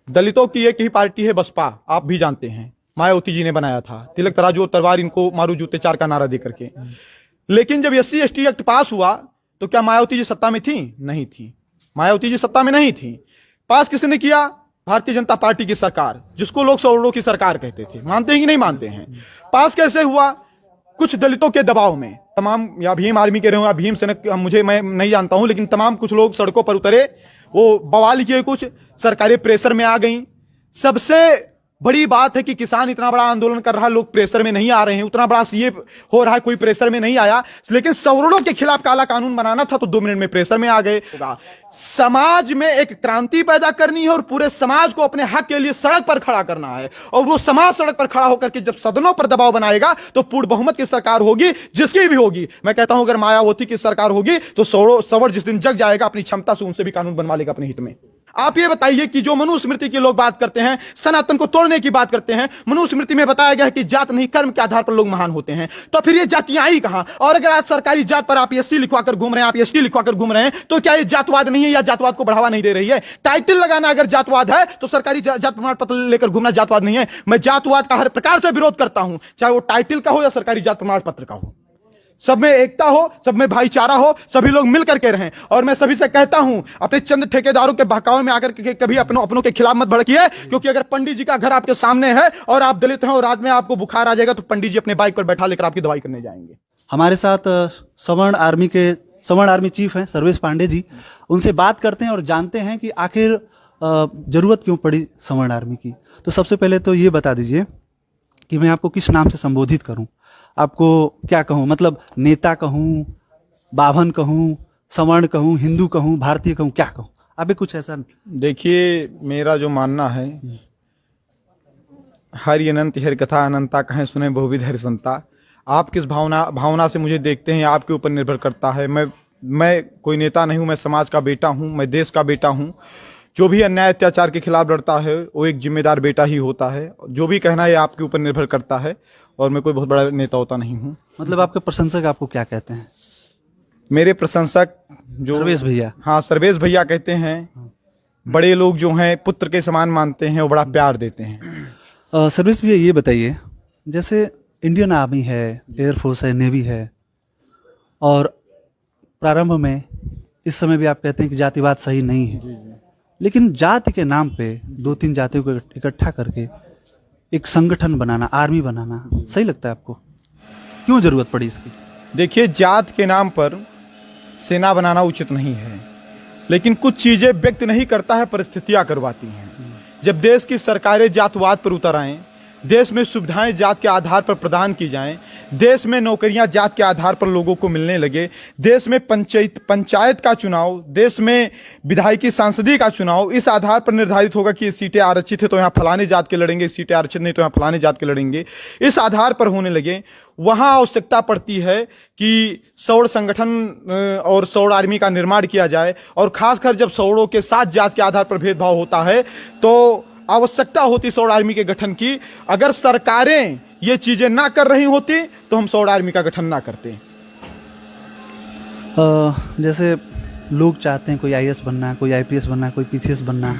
दलितों की एक ही पार्टी है बसपा, आप भी जानते हैं, मायावती जी ने बनाया था, तिलक तराजू और तलवार इनको मारू जूते चार का नारा दे करके। लेकिन जब SC/ST एक्ट पास हुआ तो क्या मायावती जी सत्ता में थी? नहीं थी, मायावती जी सत्ता में नहीं थी। पास किसने किया? भारतीय जनता पार्टी की सरकार, जिसको लोग सौड़ों की सरकार कहते थे। मानते हैं कि नहीं मानते हैं? पास कैसे हुआ? कुछ दलितों के दबाव में तमाम, या भीम आर्मी के रहे हो या भीम सेना, मैं नहीं जानता हूं, लेकिन तमाम कुछ लोग सड़कों पर उतरे, वो बवाल किए, कुछ सरकारें प्रेशर में आ गई। सबसे बड़ी बात है कि किसान इतना बड़ा आंदोलन कर रहा है, लोग प्रेशर में नहीं आ रहे हैं, उतना बड़ा CA हो रहा है, कोई प्रेशर में नहीं आया। लेकिन सवर्णों के खिलाफ काला कानून बनाना था तो 2 मिनट में प्रेशर में आ गए। समाज में एक क्रांति पैदा करनी है और पूरे समाज को अपने हक के लिए सड़क पर खड़ा करना है, और वो समाज सड़क पर खड़ा होकर के जब सदनों पर दबाव बनाएगा तो पूर्ण बहुमत की सरकार होगी, जिसकी भी होगी। मैं कहता हूं अगर मायावती की सरकार होगी तो सवर्ण जिस दिन जग जाएगा अपनी क्षमता से उनसे भी कानून बनवा लेगा अपने हित में। आप ये बताइए कि जो मनुस्मृति की लोग बात करते हैं, सनातन को तोड़ने की बात करते हैं, मनुस्मृति में बताया गया है कि जात नहीं कर्म के आधार पर लोग महान होते हैं, तो फिर ये जातियां आई कहां? और अगर आज सरकारी जात पर आप SC लिखवाकर घूम रहे हैं, आप ST लिखवाकर घूम रहे हैं, तो क्या ये जातवाद नहीं है या जातवाद को बढ़ावा नहीं दे रही है? टाइटल लगाना अगर जातवाद है तो सरकारी जात प्रमाण पत्र लेकर घूमना जातवाद नहीं है। मैं जातवाद का हर प्रकार से विरोध करता हूं, चाहे वो टाइटल का हो या सरकारी जात प्रमाण पत्र का हो। सब में एकता हो, सब में भाईचारा हो, सभी लोग मिलकर के रहें। और मैं सभी से कहता हूं, अपने चंद ठेकेदारों के बहकावे में आकर के कभी अपनों के खिलाफ मत भड़किए, क्योंकि अगर पंडित जी का घर आपके सामने है और आप दलित हैं और रात में आपको बुखार आ जाएगा तो पंडित जी अपने बाइक पर बैठा लेकर आपकी दवाई करने जाएंगे। हमारे साथ सवर्ण आर्मी चीफ हैं सर्वेश पांडे जी, उनसे बात करते हैं और जानते हैं कि आखिर जरूरत क्यों पड़ी सवर्ण आर्मी की। तो सबसे पहले तो ये बता दीजिए कि मैं आपको किस नाम से संबोधित करूं, आपको क्या कहूं, मतलब नेता कहूं, बाभन कहूं, सवर्ण कहूं, हिंदू कहूं, भारतीय कहूं, क्या कहूं? अभी कुछ ऐसा। देखिए, मेरा जो मानना है, हरि अनंत हरि कथा अनंता कहें सुने बहुविध हरि संता। आप किस भावना से मुझे देखते हैं आपके ऊपर निर्भर करता है। मैं कोई नेता नहीं हूं, मैं समाज का बेटा हूं, मैं देश का बेटा हूं। जो भी अन्याय अत्याचार के खिलाफ लड़ता है वो एक जिम्मेदार बेटा ही होता है। जो भी कहना है आपके ऊपर निर्भर करता है, और मैं कोई बहुत बड़ा नेता होता नहीं हूं। मतलब आपके प्रशंसक आपको क्या कहते हैं? मेरे प्रशंसक जो सर्वेश भैया। हाँ, सर्वेश भैया कहते हैं। बड़े लोग जो हैं पुत्र के समान मानते हैं और बड़ा प्यार देते हैं। सर्वेश भैया ये बताइए, जैसे इंडियन आर्मी है, एयरफोर्स है, नेवी है, और प्रारंभ में इस समय भी आप कहते हैं कि जातिवाद सही नहीं है, लेकिन जाति के नाम पे 2-3 जातियों को इकट्ठा करके एक संगठन बनाना, आर्मी बनाना सही लगता है आपको? क्यों जरूरत पड़ी इसकी? देखिए, जात के नाम पर सेना बनाना उचित नहीं है, लेकिन कुछ चीजें व्यक्त नहीं करता है, परिस्थितियां करवाती हैं। जब देश की सरकारें जातवाद पर उतर आएं, देश में सुविधाएं जात के आधार पर प्रदान की जाएं, देश में नौकरियां जात के आधार पर लोगों को मिलने लगे, देश में पंचायत का चुनाव, देश में विधायकी सांसदीय का चुनाव इस आधार पर निर्धारित होगा कि ये सीटें आरक्षित है तो यहाँ फलाने जात के लड़ेंगे, सीटें आरक्षित नहीं तो यहाँ फलाने जात के लड़ेंगे, इस आधार पर होने लगे। वहां आवश्यकता पड़ती है कि सौड़ संगठन और सौड़ आर्मी का निर्माण किया जाए, और खासकर जब सौड़ों के साथ जात के आधार पर भेदभाव होता है तो आवश्यकता होती सौड़ आर्मी के गठन की। अगर सरकारें ये चीजें ना कर रही होती तो हम सौड़ आर्मी का गठन ना करते। जैसे लोग चाहते हैं कोई IAS बनना, कोई IPS बनना, कोई PCS बनना,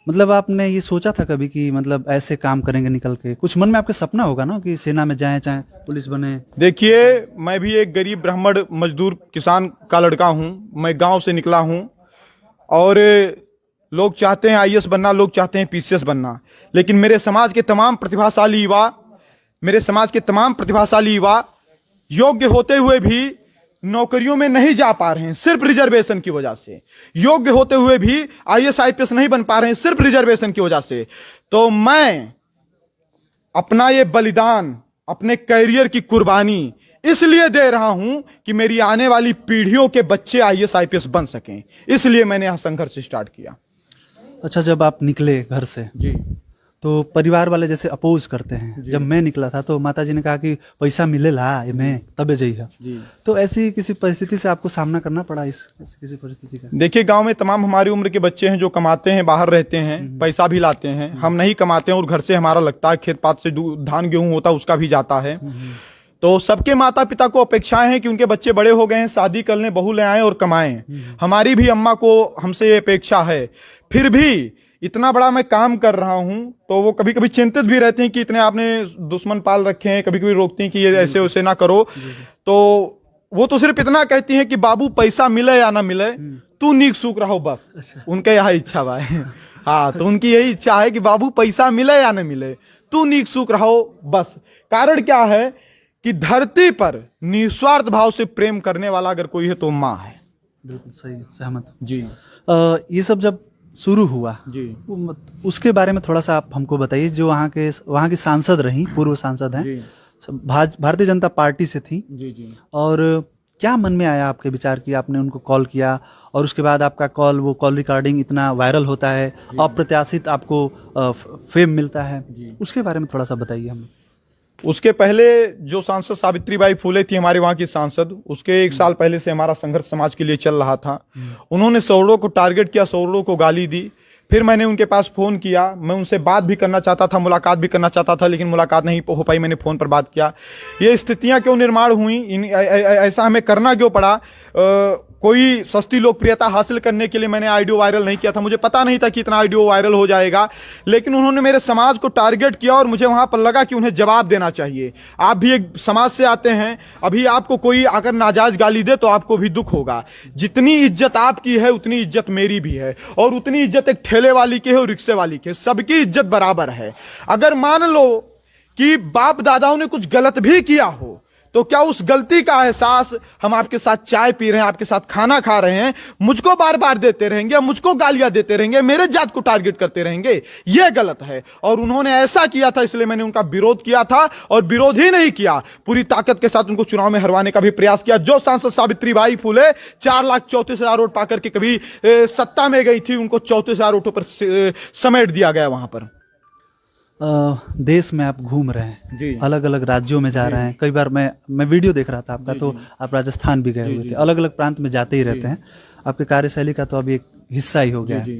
मतलब आपने ये सोचा था कभी कि मतलब ऐसे काम करेंगे निकल के? कुछ मन में आपके सपना होगा ना कि सेना में जाएं, चाहे पुलिस बने? देखिए, मैं भी एक गरीब ब्राह्मण मजदूर किसान का लड़का हूं, मैं गांव से निकला हूं, और लोग चाहते हैं IAS बनना, लोग चाहते हैं PCS बनना, लेकिन मेरे समाज के तमाम प्रतिभाशाली युवा योग्य होते हुए भी नौकरियों में नहीं जा पा रहे हैं, सिर्फ रिजर्वेशन की वजह से। योग्य होते हुए भी IAS IPS नहीं बन पा रहे हैं, सिर्फ रिजर्वेशन की वजह से। तो मैं अपना ये बलिदान, अपने कैरियर की कुर्बानी इसलिए दे रहा हूं कि मेरी आने वाली पीढ़ियों के बच्चे IAS IPS बन सकें, इसलिए मैंने यहां संघर्ष स्टार्ट किया। अच्छा, जब आप निकले घर से जी, तो परिवार वाले जैसे अपोज करते हैं, जब मैं निकला था तो माताजी ने कहा कि पैसा मिलेला मैं तबे जाइए जी, तो ऐसी किसी परिस्थिति से आपको सामना करना पड़ा? किसी परिस्थिति का? देखिए, गांव में तमाम हमारी उम्र के बच्चे हैं जो कमाते हैं, बाहर रहते हैं, पैसा भी लाते हैं। हम नहीं कमाते हैं और घर से हमारा लगता है खेत पात से धान गेहूं होता उसका भी जाता है। तो सबके माता पिता को अपेक्षाएं हैं कि उनके बच्चे बड़े हो गए हैं, शादी कर लें, बहू ले आएं और कमाएं। हमारी भी अम्मा को हमसे ये अपेक्षा है। फिर भी इतना बड़ा मैं काम कर रहा हूं, तो वो कभी कभी चिंतित भी रहते हैं कि इतने आपने दुश्मन पाल रखे हैं, कभी कभी रोकती हैं कि ये ऐसे वैसे ना करो। तो वो तो सिर्फ इतना कहती हैं कि बाबू पैसा मिले या ना मिले, तू नीक सूख रहो बस। उनके यहाँ इच्छा बा है। हाँ, तो उनकी यही इच्छा है कि बाबू पैसा मिले या ना मिले, तू नीक सूख रहो बस। कारण क्या है कि धरती पर निस्वार्थ भाव से प्रेम करने वाला अगर कोई है तो माँ है। बिल्कुल सही, सहमत हूं। जी ये सब जब शुरू हुआ जी उसके बारे में थोड़ा सा आप हमको बताइए। जो वहाँ की सांसद रही, पूर्व सांसद हैं, जी भारतीय जनता पार्टी से थी, जी जी और क्या मन में आया आपके विचार की आपने उनको कॉल किया, और उसके बाद आपका कॉल, वो कॉल रिकॉर्डिंग इतना वायरल होता है, अप्रत्याशित आपको फेम मिलता है, उसके बारे में थोड़ा सा बताइए हमें। उसके पहले जो सांसद सावित्रीबाई फुले थी हमारे वहां की सांसद, उसके 1 साल पहले से हमारा संघर्ष समाज के लिए चल रहा था। उन्होंने सौरों को टारगेट किया, सौरों को गाली दी। फिर मैंने उनके पास फोन किया, मैं उनसे बात भी करना चाहता था, मुलाकात भी करना चाहता था, लेकिन मुलाकात नहीं हो पाई। मैंने फोन पर बात किया। ये स्थितियां क्यों निर्माण हुई, ऐसा हमें करना क्यों पड़ा? कोई सस्ती लोकप्रियता हासिल करने के लिए मैंने ऑडियो वायरल नहीं किया था। मुझे पता नहीं था कि इतना ऑडियो वायरल हो जाएगा, लेकिन उन्होंने मेरे समाज को टारगेट किया और मुझे वहां पर लगा कि उन्हें जवाब देना चाहिए। आप भी एक समाज से आते हैं, अभी आपको कोई अगर नाजायज गाली दे तो आपको भी दुख होगा। जितनी इज्जत आपकी है उतनी इज्जत मेरी भी है, और उतनी इज्जत एक ठेले वाली की है और रिक्शे वाली की है। सबकी इज्जत बराबर है। अगर मान लो कि बाप दादाओं ने कुछ गलत भी किया हो, तो क्या उस गलती का एहसास हम आपके साथ चाय पी रहे हैं, आपके साथ खाना खा रहे हैं, मुझको बार बार देते रहेंगे, मुझको गालियां देते रहेंगे, मेरे जात को टारगेट करते रहेंगे? यह गलत है। और उन्होंने ऐसा किया था, इसलिए मैंने उनका विरोध किया था, और विरोध ही नहीं किया, पूरी ताकत के साथ उनको चुनाव में हरवाने का भी प्रयास किया। जो सांसद सावित्रीबाई फुले 4,34,000 वोट पाकर के कभी सत्ता में गई थी, उनको 34,000 वोटों पर समेट दिया गया वहां पर। देश में आप घूम रहे हैं, जी। अलग अलग राज्यों में जा रहे हैं। कई बार मैं वीडियो देख रहा था आपका, तो आप राजस्थान भी गए हुए थे। अलग अलग प्रांत में जाते ही रहते हैं। आपके कार्यशैली का तो अभी एक हिस्सा ही हो गया है।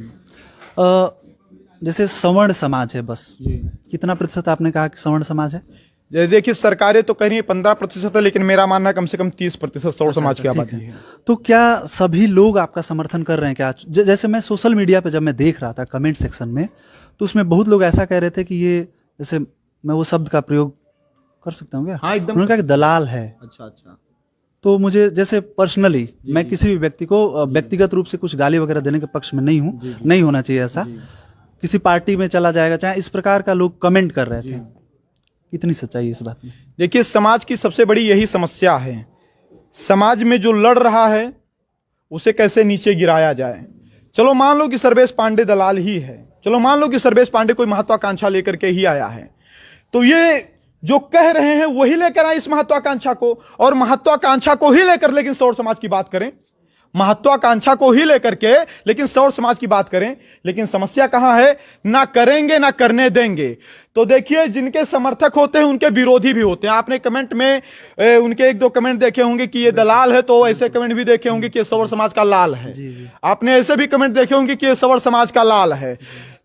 जैसे सवर्ण समाज है, बस कितना प्रतिशत आपने कहा कि सवर्ण समाज है? देखिए, सरकारें तो कह रही है 15% है, लेकिन मेरा मानना कम से कम 30% सौर समाज की आबादी है। तो क्या सभी लोग आपका समर्थन कर रहे हैं क्या? जैसे मैं सोशल मीडिया पे जब मैं देख रहा था कमेंट सेक्शन में, तो उसमें बहुत लोग ऐसा कह रहे थे कि ये, जैसे मैं वो शब्द का प्रयोग कर सकता हूँ क्या? हाँ, एकदम। उन्होंने कहा कि दलाल है। अच्छा। तो मुझे, जैसे पर्सनली मैं किसी भी व्यक्ति को व्यक्तिगत रूप से कुछ गाली वगैरह देने के पक्ष में नहीं हूँ, नहीं होना चाहिए ऐसा। किसी पार्टी में चला जाएगा चाहे, इस प्रकार का लोग कमेंट कर रहे थे। कितनी सच्चाई है इस बात में? देखिए, समाज की सबसे बड़ी यही समस्या है। समाज में जो लड़ रहा है उसे कैसे नीचे गिराया जाए। चलो मान लो कि सर्वेश पांडे दलाल ही है, चलो मान लो कि सर्वेश पांडे कोई महत्वाकांक्षा लेकर के ही आया है, तो ये जो कह रहे हैं वही लेकर आए इस महत्वाकांक्षा को, और महत्वाकांक्षा को ही लेकर लेकिन सौर समाज की बात करें, महत्वाकांक्षा को ही लेकर के लेकिन सौर समाज की बात करें। लेकिन समस्या कहां है? ना करेंगे ना करने देंगे। तो देखिए, जिनके समर्थक होते हैं उनके विरोधी भी होते हैं। आपने कमेंट में उनके 1-2 कमेंट देखे होंगे कि ये दलाल है, तो ऐसे कमेंट भी देखे होंगे कि ये सौर समाज का लाल है। आपने ऐसे भी कमेंट देखे होंगे कि ये सौर समाज का लाल है।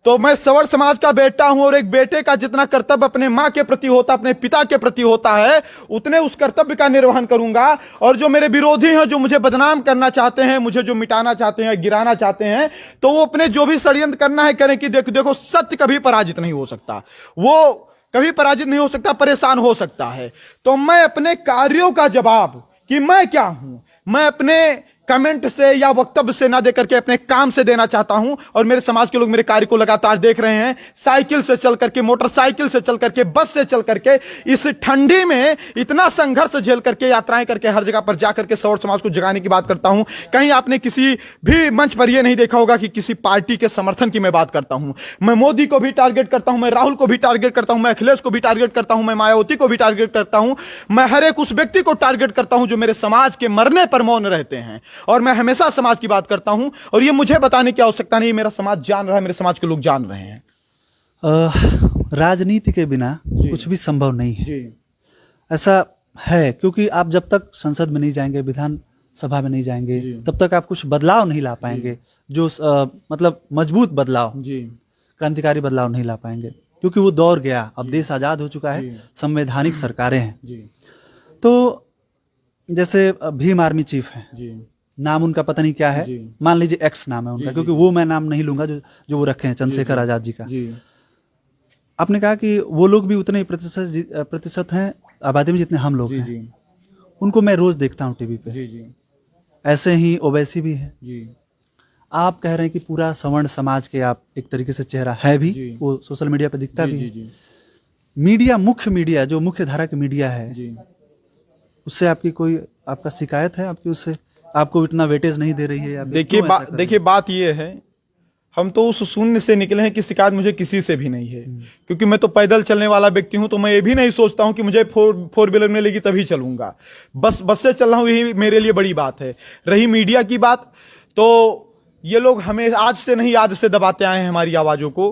तो मैं सवर्ण समाज का बेटा हूं, और एक बेटे का जितना कर्तव्य अपने मां के प्रति होता, अपने पिता के प्रति होता है, उतने उस कर्तव्य का निर्वहन करूंगा। और जो मेरे विरोधी हैं, जो मुझे बदनाम करना चाहते हैं, मुझे जो मिटाना चाहते हैं, गिराना चाहते हैं, तो वो अपने जो भी षड्यंत्र करना है करें। कि देखो, सत्य कभी पराजित नहीं हो सकता, वो कभी पराजित नहीं हो सकता, परेशान हो सकता है। तो मैं अपने कार्यों का जवाब कि मैं क्या हूं, मैं अपने कमेंट से या वक्तव्य से ना देकर के अपने काम से देना चाहता हूं। और मेरे समाज के लोग मेरे कार्य को लगातार देख रहे हैं। साइकिल से चल करके, मोटरसाइकिल से चल करके, बस से चल करके, इस ठंडी में इतना संघर्ष झेल करके, यात्राएं करके, हर जगह पर जाकर के सौर समाज को जगाने की बात करता हूं। कहीं आपने किसी भी मंच पर यह नहीं देखा होगा कि किसी पार्टी के समर्थन की मैं बात करता हूं। मैं मोदी को भी टारगेट करता हूं, मैं राहुल को भी टारगेट करता हूं, मैं अखिलेश को भी टारगेट करता हूं, मैं मायावती को भी टारगेट करता हूं। मैं हर एक उस व्यक्ति को टारगेट करता हूं जो मेरे समाज के मरने पर मौन रहते हैं। और मैं हमेशा समाज की बात करता हूं, और ये मुझे बताने की आवश्यकता नहीं, मेरा समाज जान रहा है, मेरे समाज के लोग जान रहे हैं। राजनीति के बिना कुछ भी संभव नहीं है, ऐसा है। क्योंकि आप जब तक संसद में नहीं जाएंगे, विधान सभा में नहीं जाएंगे, तब तक आप कुछ बदलाव नहीं ला पाएंगे। जो मतलब मजबूत बदलाव, क्रांतिकारी बदलाव नहीं ला पाएंगे, क्योंकि वो दौर गया। अब देश आजाद हो चुका है, संवैधानिक सरकारें हैं। तो जैसे भीम आर्मी चीफ हैं, नाम उनका पता नहीं क्या है, मान लीजिए एक्स नाम है उनका, क्योंकि वो मैं नाम नहीं लूंगा जो वो रखे हैं चंद्रशेखर आजाद जी का। आपने कहा कि वो लोग भी उतने ही प्रतिशत हैं आबादी में जितने हम लोग हैं। उनको मैं रोज देखता हूँ टीवी पे। ऐसे ही ओवैसी भी है। आप कह रहे हैं कि पूरा सवर्ण समाज के आप एक तरीके से चेहरा है भी, वो सोशल मीडिया पे दिखता भी है। मीडिया, मुख्य मीडिया जो मुख्य धारा की मीडिया है, उससे आपकी कोई आपका शिकायत है? आपकी उससे आपको इतना वेटेज नहीं दे रही है? देखिए बात ये है, हम तो उस शून्य से निकले हैं कि शिकायत मुझे किसी से भी नहीं है, क्योंकि मैं तो पैदल चलने वाला व्यक्ति हूं। तो मैं ये भी नहीं सोचता हूं कि मुझे फोर व्हीलर मिलेगी तभी चलूंगा, बस से चल रहा हूं, यही मेरे लिए बड़ी बात है। रही मीडिया की बात, तो ये लोग हमें आज से नहीं आज से दबाते आए हैं हमारी आवाजों को।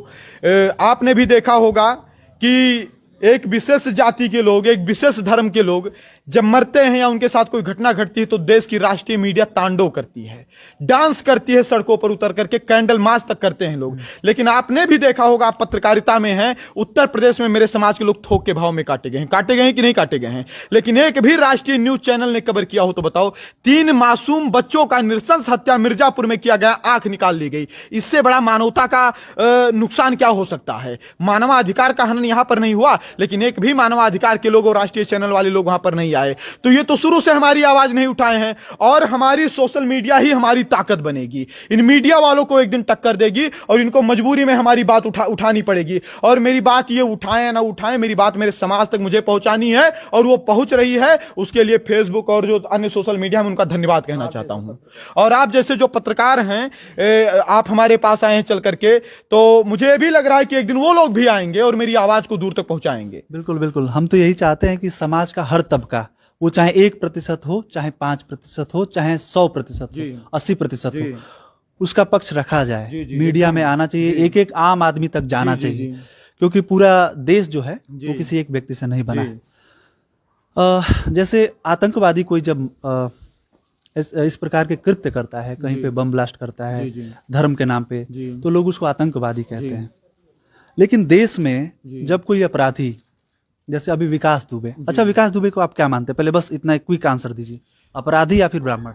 आपने भी देखा होगा कि एक विशेष जाति के लोग, एक विशेष धर्म के लोग जब मरते हैं या उनके साथ कोई घटना घटती है तो देश की राष्ट्रीय मीडिया तांडव करती है, डांस करती है, सड़कों पर उतर करके कैंडल मार्च तक करते हैं लोग। लेकिन आपने भी देखा होगा, आप पत्रकारिता में हैं, उत्तर प्रदेश में मेरे समाज के लोग थोक के भाव में काटे गए हैं कि नहीं काटे गए हैं? लेकिन एक भी राष्ट्रीय न्यूज चैनल ने कवर किया हो तो बताओ? 3 मासूम बच्चों का नृशंस हत्या मिर्जापुर में किया गया, आंख निकाल ली गई। इससे बड़ा मानवता का नुकसान क्या हो सकता है? मानवाधिकार का हनन यहां पर नहीं हुआ, लेकिन एक भी मानवाधिकार के लोग और राष्ट्रीय चैनल वाले लोग वहां पर नहीं आए। तो ये तो शुरू से हमारी आवाज नहीं उठाए हैं, और हमारी सोशल मीडिया ही हमारी ताकत बनेगी। इन मीडिया वालों को एक दिन टक्कर देगी और इनको मजबूरी में हमारी बात उठानी पड़ेगी। और मेरी बात ये उठाएं ना उठाएं, मेरी बात मेरे समाज तक मुझे पहुंचानी है, और वो पहुंच रही है। उसके लिए फेसबुक और जो अन्य सोशल मीडिया में उनका धन्यवाद कहना चाहता हूं। और आप जैसे जो पत्रकार हैं, आप हमारे पास आए हैं चल करके, तो मुझे भी लग रहा है कि एक दिन वो लोग भी आएंगे और मेरी आवाज को दूर तक पहुंचाएंगे। बिल्कुल बिल्कुल, हम तो यही चाहते हैं कि समाज का हर तबका, वो चाहे 1% हो, चाहे 5% हो, चाहे 100% हो, 80% हो, उसका पक्ष रखा जाए। मीडिया में आना चाहिए, एक एक आम आदमी तक जाना चाहिए, क्योंकि पूरा देश जो है वो किसी एक व्यक्ति से नहीं बना है। जैसे आतंकवादी कोई जब इस प्रकार के कृत्य करता है, कहीं पे बम ब्लास्ट करता है धर्म के नाम पे, तो लोग उसको आतंकवादी कहते हैं। लेकिन देश में जब कोई अपराधी, जैसे अभी विकास दुबे, अच्छा विकास दुबे को आप क्या मानते हैं? पहले बस इतना क्विक आंसर दीजिए, अपराधी या फिर ब्राह्मण?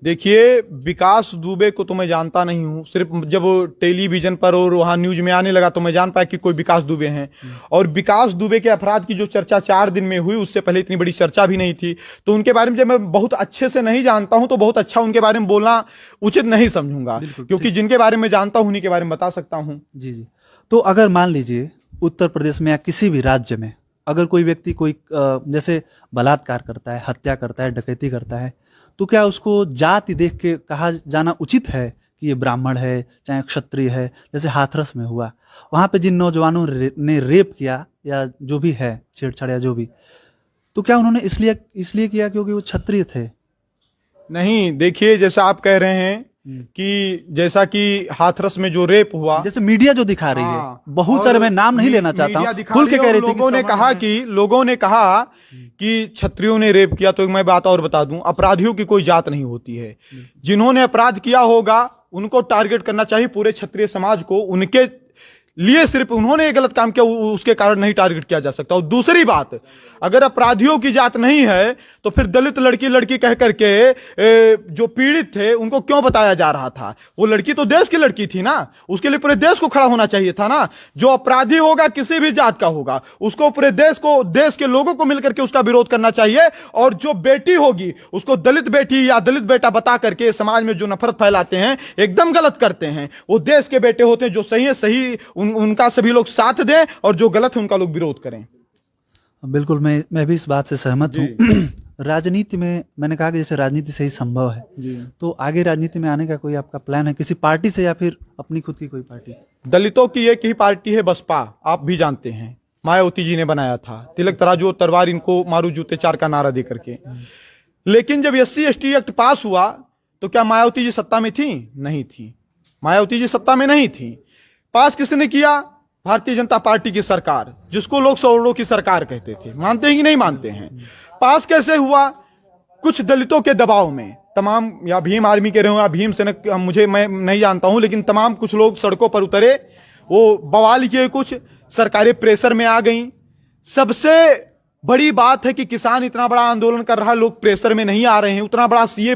देखिए, विकास दुबे को तो मैं जानता नहीं हूं, सिर्फ जब टेलीविजन पर और वहां न्यूज में आने लगा तो मैं जान पाया कि कोई विकास दुबे हैं। और विकास दुबे के अपराध की जो चर्चा 4 दिन में हुई, उससे पहले इतनी बड़ी चर्चा भी नहीं थी। तो उनके बारे में जब मैं बहुत अच्छे से नहीं जानता हूं तो बहुत अच्छा उनके बारे में बोलना उचित नहीं समझूंगा, क्योंकि जिनके बारे में जानता हूं उन्हीं के बारे में बता सकता हूं। जी। तो अगर मान लीजिए उत्तर प्रदेश में या किसी भी राज्य में अगर कोई व्यक्ति कोई जैसे बलात्कार करता है, हत्या करता है, डकैती करता है, तो क्या उसको जाति देख के कहा जाना उचित है कि ये ब्राह्मण है, चाहे क्षत्रिय है? जैसे हाथरस में हुआ, वहां पे जिन नौजवानों ने रेप किया या जो भी है, छेड़छाड़ या जो भी, तो क्या उन्होंने इसलिए किया क्योंकि वो क्षत्रिय थे? नहीं, देखिए, जैसा आप कह रहे हैं कि जैसा कि हाथरस में जो रेप हुआ, जैसे मीडिया जो दिखा रही है, बहुत सारे, मैं नाम नहीं लेना चाहता हूं, खुल के कह रही थी, लोगों ने कहा कि क्षत्रियों ने रेप किया। तो मैं बात और बता दूं, अपराधियों की कोई जात नहीं होती है। जिन्होंने अपराध किया होगा उनको टारगेट करना चाहिए, पूरे क्षत्रिय समाज को। उनके लिए सिर्फ उन्होंने गलत काम किया उसके कारण नहीं टारगेट किया जा सकता। और दूसरी बात, अगर अपराधियों की जात नहीं है तो फिर दलित लड़की कह करके जो पीड़ित थे उनको क्यों बताया जा रहा था? वो लड़की तो देश की लड़की थी ना, उसके लिए पूरे देश को खड़ा होना चाहिए था ना। जो अपराधी होगा किसी भी जात का होगा, उसको पूरे देश के लोगों को मिलकर के उसका विरोध करना चाहिए। और जो बेटी होगी उसको दलित बेटी या दलित बेटा बता करके समाज में जो नफरत फैलाते हैं, एकदम गलत करते हैं। वो देश के बेटे होते हैं, जो सही है सही उनका सभी लोग साथ दें, और जो गलत है उनका लोग विरोध करें। बिल्कुल, मैं भी इस बात से सहमत हूँ। राजनीति में मैंने कहा कि जैसे राजनीति से ही संभव है, तो आगे राजनीति में आने का कोई आपका प्लान है किसी पार्टी से या फिर अपनी खुद की कोई पार्टी? दलितों की एक ही पार्टी है, बसपा। आप भी जानते हैं, मायावती जी ने बनाया था, तिलक तराजू और तलवार इनको मारू जूते चार का नारा दे करके। लेकिन जब SC/ST एक्ट पास हुआ तो क्या मायावती जी सत्ता में थी? नहीं थी। मायावती जी सत्ता में नहीं थी। पास किसने किया? भारतीय जनता पार्टी की सरकार, जिसको लोग सौरों की सरकार कहते थे। मानते हैं कि नहीं मानते हैं? पास कैसे हुआ? कुछ दलितों के दबाव में, तमाम, या भीम आर्मी के रहे या भीम सेना, मैं नहीं जानता हूं, लेकिन तमाम कुछ लोग सड़कों पर उतरे, वो बवाल किए, कुछ सरकारें प्रेशर में आ गई। सबसे बड़ी बात है कि किसान इतना बड़ा आंदोलन कर रहा है, लोग प्रेशर में नहीं आ रहे हैं, उतना बड़ा सीए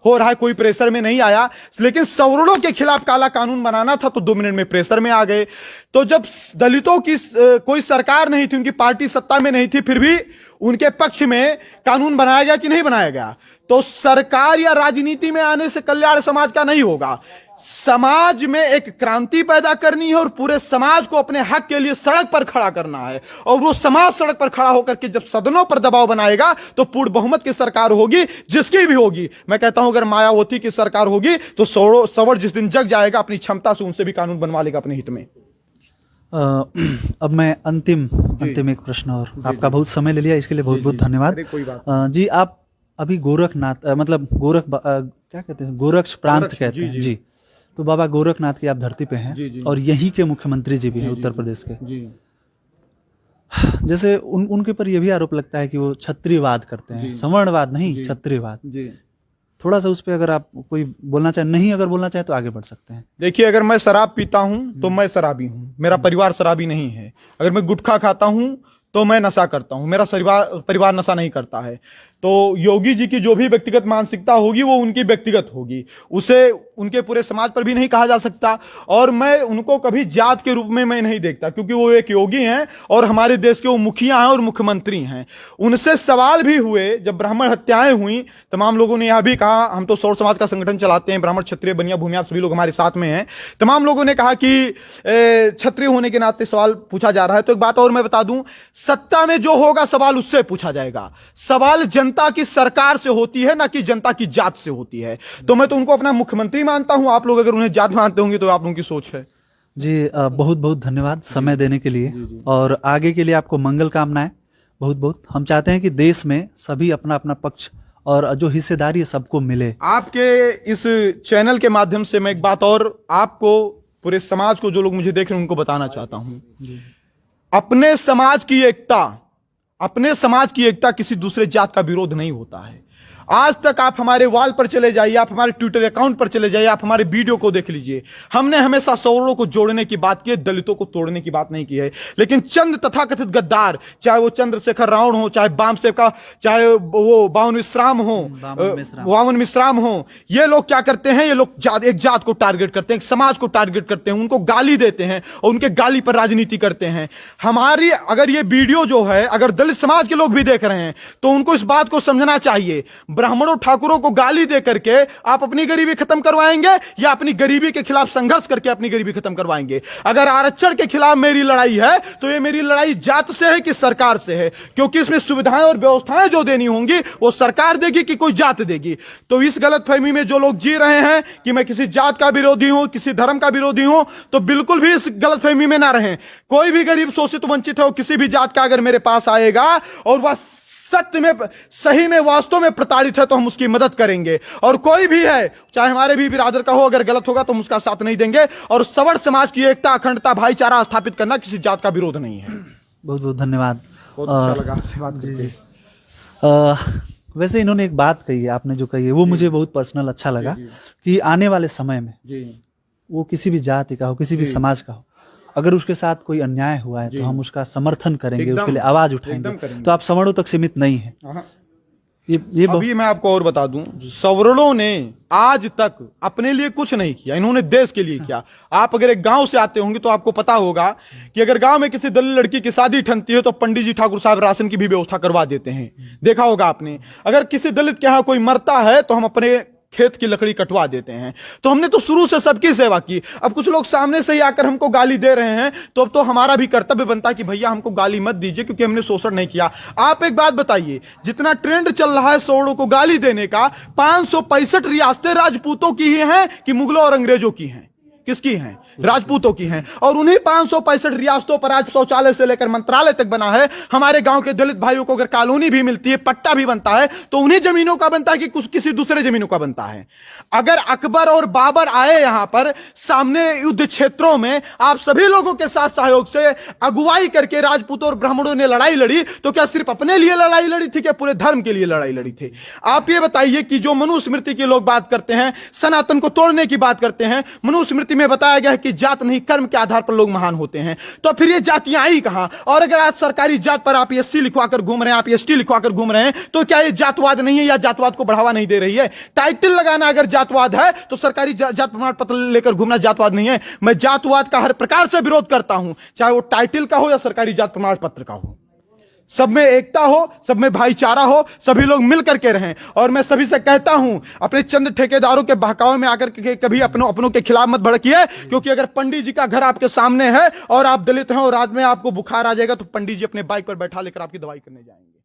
हो रहा है, कोई प्रेशर में नहीं आया। लेकिन सवर्णों के खिलाफ काला कानून बनाना था तो 2 मिनट में प्रेशर में आ गए। तो जब दलितों की कोई सरकार नहीं थी, उनकी पार्टी सत्ता में नहीं थी, फिर भी उनके पक्ष में कानून बनाया गया कि नहीं बनाया गया? तो सरकार या राजनीति में आने से कल्याण समाज का नहीं होगा। समाज में एक क्रांति पैदा करनी है और पूरे समाज को अपने हक के लिए सड़क पर खड़ा करना है। और वो समाज सड़क पर खड़ा होकर के जब सदनों पर दबाव बनाएगा तो पूर्ण बहुमत की सरकार होगी, जिसकी भी होगी। मैं कहता हूं अगर मायावती की सरकार होगी तो सवर जिस दिन जग जाएगा अपनी क्षमता से उनसे भी कानून बनवा लेगा अपने हित में। अब मैं अंतिम एक प्रश्न, और आपका बहुत समय ले लिया, इसके लिए बहुत बहुत धन्यवाद। कोई बात जी, आप अभी गोरखनाथ मतलब क्या कहते हैं, गोरक्ष प्रांत कहते हैं जी। तो बाबा गोरखनाथ की आप धरती पे हैं और यहीं के मुख्यमंत्री जी भी हैं उत्तर प्रदेश के। जैसे उनके ऊपर यह भी आरोप लगता है कि वो क्षत्रियवाद करते हैं, सवर्णवाद नहीं, क्षत्रियवाद। थोड़ा सा उस पर अगर आप कोई बोलना चाहें, नहीं अगर बोलना चाहें तो आगे बढ़ सकते हैं। देखिए, अगर मैं शराब पीता हूं तो मैं शराबी हूं, मेरा परिवार शराबी नहीं है। अगर मैं गुटखा खाता हूं तो मैं नशा करता हूं, मेरा परिवार नशा नहीं करता है। तो योगी जी की जो भी व्यक्तिगत मानसिकता होगी वो उनकी व्यक्तिगत होगी, उसे उनके पूरे समाज पर भी नहीं कहा जा सकता। और मैं उनको कभी जात के रूप में मैं नहीं देखता, क्योंकि वो एक योगी हैं और हमारे देश के वो मुखिया हैं और मुख्यमंत्री हैं। उनसे सवाल भी हुए जब ब्राह्मण हत्याएं हुई, तमाम लोगों ने यह भी कहा, हम तो सौर समाज का संगठन चलाते हैं, ब्राह्मण क्षत्रिय बनिया भूमिया सभी लोग हमारे साथ में हैं, तमाम लोगों ने कहा कि क्षत्रिय होने के नाते सवाल पूछा जा रहा है। तो एक बात और मैं बता दूं, सत्ता में जो होगा सवाल उससे पूछा जाएगा। सवाल जनता की सरकार से होती है, ना कि जनता की जात से होती है। तो मैं तो उनको अपना मुख्यमंत्री मानता हूं, आप लोग अगर उन्हें जात मानते होंगे तो आप लोगों की सोच है। जी, बहुत बहुत धन्यवाद समय देने के लिए। और आगे के लिए आपको मंगल कामनाएं बहुत बहुत। हम चाहते हैं कि देश में सभी अपना अपना पक्ष और जो हिस्सेदारी है सबको मिले। आपके इस चैनल के माध्यम से मैं एक बात और आपको, पूरे समाज को, जो लोग मुझे देख रहे हैं उनको बताना चाहता हूं, अपने समाज की एकता किसी दूसरे जात का विरोध नहीं होता है। आज तक आप हमारे वॉल पर चले जाइए, आप हमारे ट्विटर अकाउंट पर चले जाइए, आप हमारे वीडियो को देख लीजिए, हमने हमेशा सवर्णों को जोड़ने की बात की है, दलितों को तोड़ने की बात नहीं की है। लेकिन चंद तथाकथित गद्दार, चाहे वो चंद्रशेखर रावण हो, चाहे बामसेवका, चाहे वो बावन मिश्राम हो, ये लोग क्या करते हैं, ये लोग एक जात को टारगेट करते हैं, एक समाज को टारगेट करते हैं, उनको गाली देते हैं और उनके गाली पर राजनीति करते हैं। हमारी अगर ये वीडियो जो है, अगर दलित समाज के लोग भी देख रहे हैं तो उनको इस बात को समझना चाहिए, ब्राह्मणों ठाकुरों को गाली दे करके आप अपनी गरीबी खत्म करवाएंगे या अपनी गरीबी के खिलाफ संघर्ष करके अपनी गरीबी खत्म करवाएंगे? अगर आरक्षण के खिलाफ मेरी लड़ाई है तो ये मेरी लड़ाई जात से है कि सरकार से है, क्योंकि इसमें सुविधाएं और व्यवस्थाएं जो देनी होंगी वो सरकार देगी कि कोई जात देगी। तो इस गलतफहमी में जो लोग जी रहे हैं कि मैं किसी जात का विरोधी हूं, किसी धर्म का विरोधी हूं, तो बिल्कुल भी इस गलतफहमी में ना रहें। कोई भी गरीब शोषित वंचित है, किसी भी जात का अगर मेरे पास आएगा और वह सत्य में, सही में, वास्तव में प्रताड़ित है तो हम उसकी मदद करेंगे। और कोई भी है, चाहे हमारे भी बिरादर का हो, अगर गलत होगा तो हम उसका साथ नहीं देंगे। और सवर्ण समाज की एकता, अखंडता, भाईचारा स्थापित करना किसी जात का विरोध नहीं है। बहुत बहुत धन्यवाद। बहुत अच्छा लगा आपसे बात करके। वैसे इन्होंने एक बात कही है, आपने जो कही है वो मुझे बहुत पर्सनल अच्छा लगा कि आने वाले समय में वो किसी भी जाति का हो, किसी भी समाज का हो, अगर उसके साथ कोई अन्याय हुआ है तो हम उसका समर्थन करेंगे, उसके लिए आवाज उठाएंगे। तो आप सवर्णों तक सीमित नहीं है। ये अभी मैं आपको और बता दूं, सवर्णों ने आज तक अपने लिए कुछ नहीं किया, इन्होंने देश के लिए किया। आप अगर एक गांव से आते होंगे तो आपको पता होगा कि अगर गांव में किसी दलित लड़की की शादी ठनती है तो पंडित जी ठाकुर साहब राशन की भी व्यवस्था करवा देते हैं, देखा होगा आपने। अगर किसी दलित के यहाँ कोई मरता है तो हम अपने खेत की लकड़ी कटवा देते हैं। तो हमने तो शुरू से सबकी सेवा की। अब कुछ लोग सामने से ही आकर हमको गाली दे रहे हैं, तो अब तो हमारा भी कर्तव्य बनता है कि भैया हमको गाली मत दीजिए, क्योंकि हमने शोषण नहीं किया। आप एक बात बताइए, जितना ट्रेंड चल रहा है सवर्णों को गाली देने का, 565 रियासतें राजपूतों की ही हैं कि मुगलों और अंग्रेजों की हैं? किसकी हैं? राजपूतों की हैं। और उन्हीं 565 रियासतों पर आज शौचालय से लेकर मंत्रालय तक बना है। हमारे गांव के दलित भाइयों को अगर कॉलोनी भी मिलती है, पट्टा भी बनता है, तो उन्हीं जमीनों का बनता है कि कुछ किसी दूसरे जमीनों का बनता है। अगर अकबर और बाबर आए यहां पर सामने युद्ध क्षेत्रों में, आप सभी लोगों के साथ सहयोग से अगुवाई करके राजपूतों और ब्राह्मणों ने लड़ाई लड़ी, तो क्या सिर्फ अपने लिए लड़ाई लड़ी थी, क्या पूरे धर्म के लिए लड़ाई लड़ी थी? आप ये बताइए कि जो मनुस्मृति के लोग बात करते हैं, सनातन को तोड़ने की बात करते हैं, मनुस्मृति में बताया गया है कि जात नहीं कर्म के आधार पर लोग महान होते हैं, तो फिर ये जातियां आई कहां? और अगर आज सरकारी जात पर आप एससी लिखवाकर घूम रहे हैं, आप एसटी लिखवाकर घूम रहे हैं, तो क्या ये जातवाद नहीं है या जातवाद को बढ़ावा नहीं दे रही है? टाइटल लगाना अगर जातवाद है तो सरकारी जात प्रमाण पत्र लेकर घूमना जातवाद नहीं है। मैं जातवाद का हर प्रकार से विरोध करता हूं, चाहे वो टाइटल का हो या सरकारी जात प्रमाण पत्र का हो। सब में एकता हो, सब में भाईचारा हो, सभी लोग मिल करके रहें। और मैं सभी से कहता हूं, अपने चंद ठेकेदारों के बहकावे में आकर के कभी अपनों के खिलाफ मत भड़किए, क्योंकि अगर पंडित जी का घर आपके सामने है और आप दलित हैं और रात में आपको बुखार आ जाएगा, तो पंडित जी अपने बाइक पर बैठा लेकर आपकी दवाई करने जाएंगे।